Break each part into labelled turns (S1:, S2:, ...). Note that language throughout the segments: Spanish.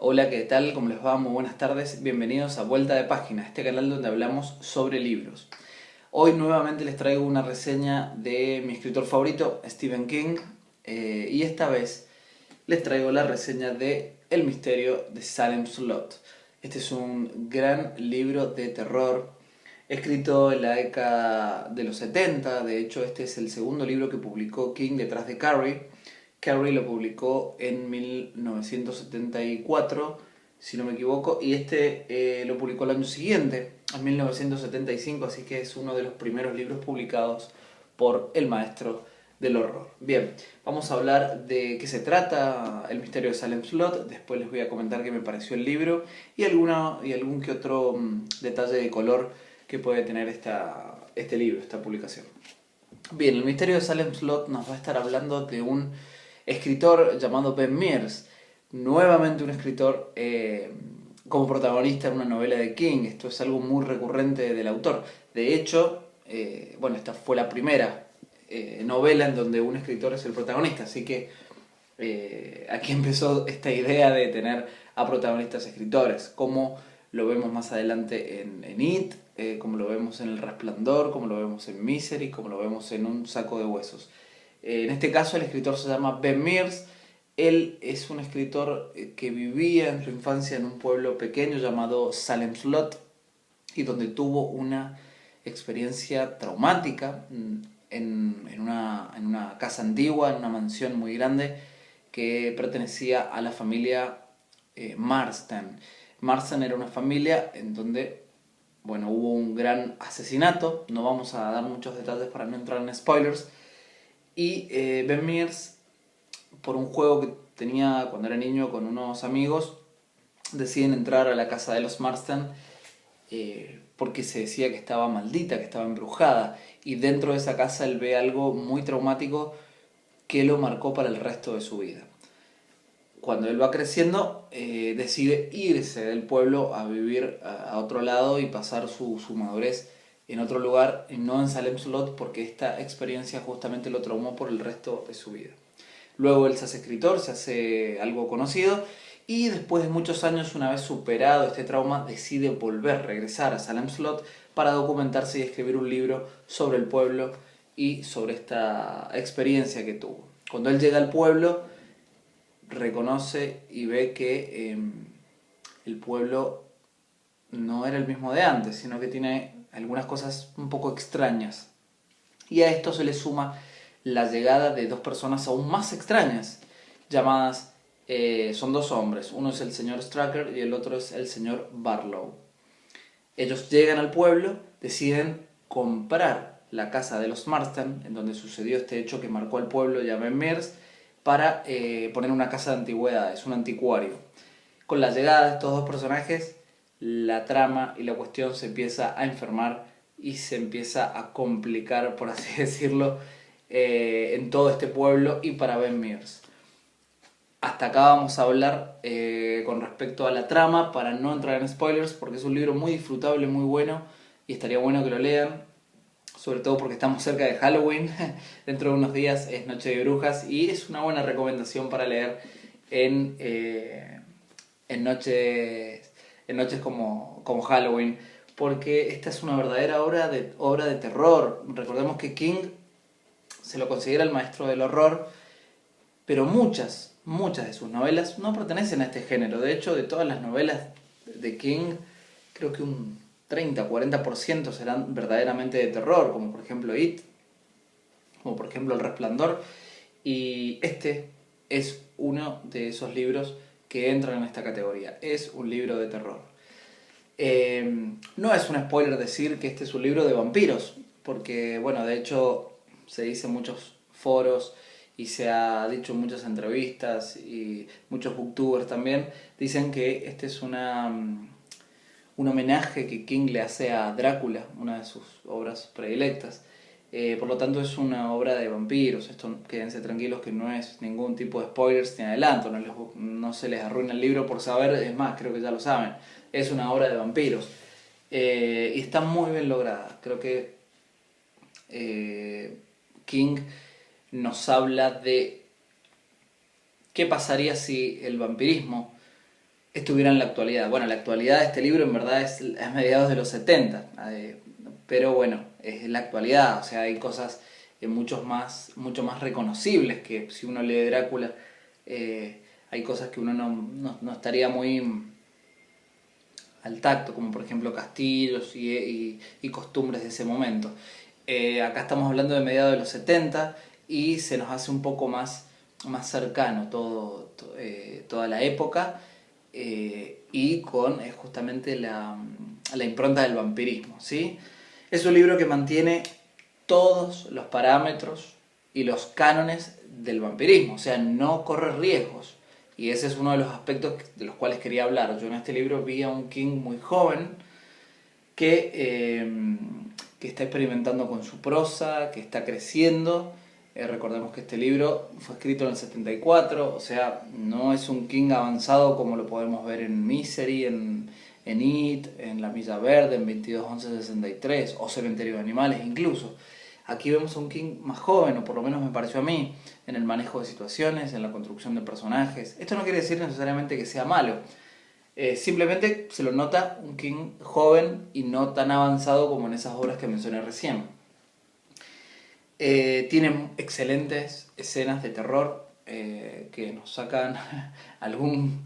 S1: Hola, ¿qué tal? ¿Cómo les va? Muy buenas tardes. Bienvenidos a Vuelta de Página, este canal donde hablamos sobre libros. Hoy nuevamente les traigo una reseña de mi escritor favorito, Stephen King, y esta vez les traigo la reseña de El misterio de Salem Slot. Este es un gran libro de terror, escrito en la década de los 70. De hecho, este es el segundo libro que publicó King detrás de Carrie. Carrie lo publicó en 1974, si no me equivoco, y este lo publicó el año siguiente, en 1975, así que es uno de los primeros libros publicados por el maestro del horror. Bien, vamos a hablar de qué se trata El misterio de Salem Slot, después les voy a comentar qué me pareció el libro y algún que otro detalle de color que puede tener este libro, esta publicación. Bien, el misterio de Salem Slot nos va a estar hablando de un escritor llamado Ben Mears, nuevamente un escritor como protagonista en una novela de King. Esto es algo muy recurrente del autor. De hecho, esta fue la primera novela en donde un escritor es el protagonista, así que aquí empezó esta idea de tener a protagonistas escritores, como lo vemos más adelante en It, como lo vemos en El Resplandor, como lo vemos en Misery, como lo vemos en Un saco de huesos. En este caso el escritor se llama Ben Mears. Él es un escritor que vivía en su infancia en un pueblo pequeño llamado Salem Slot y donde tuvo una experiencia traumática en una casa antigua, en una mansión muy grande que pertenecía a la familia Marsden. Marsden era una familia en donde hubo un gran asesinato. No vamos a dar muchos detalles para no entrar en spoilers. Y Ben Mears, por un juego que tenía cuando era niño con unos amigos, deciden entrar a la casa de los Marsden porque se decía que estaba maldita, que estaba embrujada. Y dentro de esa casa él ve algo muy traumático que lo marcó para el resto de su vida. Cuando él va creciendo, decide irse del pueblo a vivir a otro lado y pasar su madurez en otro lugar, y no en Salem Slot, porque esta experiencia justamente lo traumó por el resto de su vida. Luego él se hace escritor, se hace algo conocido, y después de muchos años, una vez superado este trauma, decide regresar a Salem Slot para documentarse y escribir un libro sobre el pueblo y sobre esta experiencia que tuvo. Cuando él llega al pueblo, reconoce y ve que el pueblo no era el mismo de antes, sino que tiene algunas cosas un poco extrañas. Y a esto se le suma la llegada de dos personas aún más extrañas, llamadas, son dos hombres, uno es el señor Strucker y el otro es el señor Barlow. Ellos llegan al pueblo, deciden comprar la casa de los Marsden, en donde sucedió este hecho que marcó al pueblo y a Ben Mears, para poner una casa de antigüedades, un anticuario. Con la llegada de estos dos personajes, la trama y la cuestión se empieza a enfermar y se empieza a complicar, por así decirlo, en todo este pueblo y para Ben Mears. Hasta acá vamos a hablar con respecto a la trama, para no entrar en spoilers, porque es un libro muy disfrutable, muy bueno, y estaría bueno que lo lean, sobre todo porque estamos cerca de Halloween. Dentro de unos días es Noche de Brujas y es una buena recomendación para leer en, eh, en, noches, en noches como Halloween, porque esta es una verdadera obra de terror. Recordemos que King se lo considera el maestro del horror, pero muchas de sus novelas no pertenecen a este género. De hecho, de todas las novelas de King, creo que un 30-40% serán verdaderamente de terror, como por ejemplo It, como por ejemplo El Resplandor, y este es uno de esos libros que entran en esta categoría. Es un libro de terror. No es un spoiler decir que este es un libro de vampiros, porque de hecho se dice en muchos foros y se ha dicho en muchas entrevistas, y muchos booktubers también dicen que este es un homenaje que King le hace a Drácula, una de sus obras predilectas. Por lo tanto es una obra de vampiros. Esto, quédense tranquilos que no es ningún tipo de spoilers ni adelanto, no se les arruina el libro por saber, es más, creo que ya lo saben. Es una obra de vampiros. Y está muy bien lograda. Creo que King nos habla de qué pasaría si el vampirismo estuviera en la actualidad. Bueno, la actualidad de este libro en verdad es a mediados de los 70, pero bueno, es la actualidad, o sea, hay cosas mucho más reconocibles que si uno lee Drácula, hay cosas que uno no estaría muy al tacto, como por ejemplo castillos y costumbres de ese momento. Acá estamos hablando de mediados de los 70 y se nos hace un poco más cercano toda la época, y con justamente la impronta del vampirismo, ¿sí? Es un libro que mantiene todos los parámetros y los cánones del vampirismo, o sea, no corre riesgos. Y ese es uno de los aspectos de los cuales quería hablar. Yo en este libro vi a un King muy joven que está experimentando con su prosa, que está creciendo. Recordemos que este libro fue escrito en el 74, o sea, no es un King avanzado como lo podemos ver en Misery, en It, en La Milla Verde, en 22-11-63 o Cementerio de Animales incluso. Aquí vemos a un King más joven, o por lo menos me pareció a mí, en el manejo de situaciones, en la construcción de personajes. Esto no quiere decir necesariamente que sea malo. Simplemente se lo nota un King joven y no tan avanzado como en esas obras que mencioné recién. Tiene excelentes escenas de terror que nos sacan algún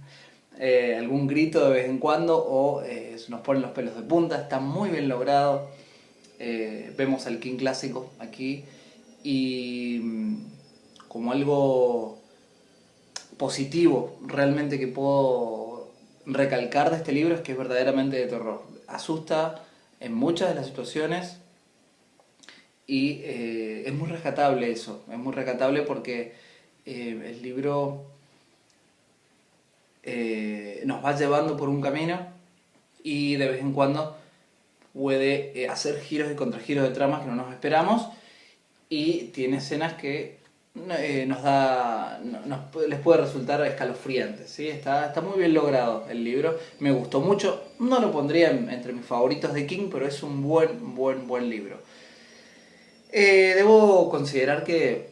S1: grito de vez en cuando o nos ponen los pelos de punta. Está muy bien logrado. Vemos al King clásico aquí y como algo positivo realmente que puedo recalcar de este libro es que es verdaderamente de terror. Asusta en muchas de las situaciones y es muy rescatable eso, es muy rescatable porque el libro nos va llevando por un camino y de vez en cuando puede hacer giros y contragiros de tramas que no nos esperamos, y tiene escenas que les puede resultar escalofriantes, ¿sí? Está muy bien logrado el libro, me gustó mucho, no lo pondría entre mis favoritos de King, pero es un buen libro. Debo considerar que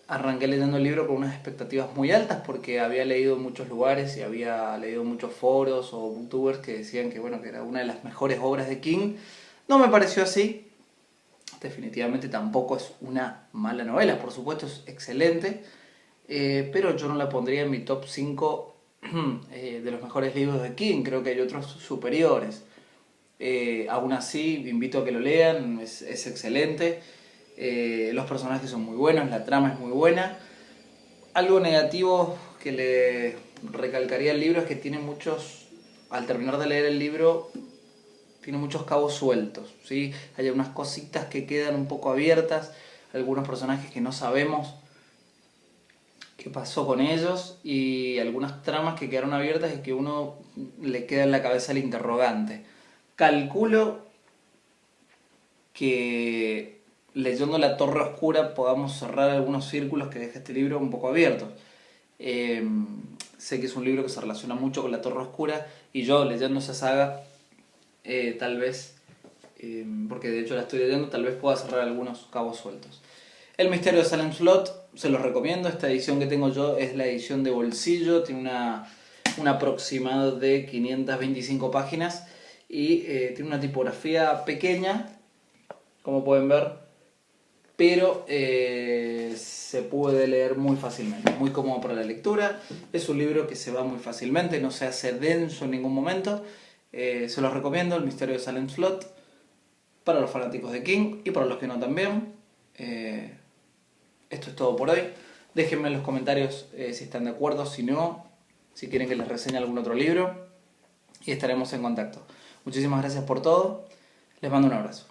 S1: arranqué leyendo el libro con unas expectativas muy altas porque había leído en muchos lugares y había leído en muchos foros o booktubers que decían que, bueno, que era una de las mejores obras de King. No me pareció así. Definitivamente tampoco es una mala novela, por supuesto es excelente, pero yo no la pondría en mi top 5 de los mejores libros de King. Creo que hay otros superiores. Aún así, invito a que lo lean, es excelente. Los personajes son muy buenos, la trama es muy buena. Algo negativo que le recalcaría al libro es que tiene al terminar de leer el libro, tiene muchos cabos sueltos, ¿sí? Hay unas cositas que quedan un poco abiertas, algunos personajes que no sabemos qué pasó con ellos y algunas tramas que quedaron abiertas y que uno le queda en la cabeza el interrogante. Calculo que leyendo La Torre Oscura podamos cerrar algunos círculos que deja este libro un poco abiertos. Sé que es un libro que se relaciona mucho con La Torre Oscura y yo leyendo esa saga, tal vez, porque de hecho la estoy leyendo, tal vez pueda cerrar algunos cabos sueltos. El misterio de Salem Slot, se los recomiendo. Esta edición que tengo yo es la edición de bolsillo, tiene un aproximado de 525 páginas y tiene una tipografía pequeña, como pueden ver, pero se puede leer muy fácilmente, muy cómodo para la lectura. Es un libro que se va muy fácilmente, no se hace denso en ningún momento. Se los recomiendo, El misterio de Salem Slot, para los fanáticos de King y para los que no también. Esto es todo por hoy. Déjenme en los comentarios si están de acuerdo, si no, si quieren que les reseñe algún otro libro, y estaremos en contacto. Muchísimas gracias por todo. Les mando un abrazo.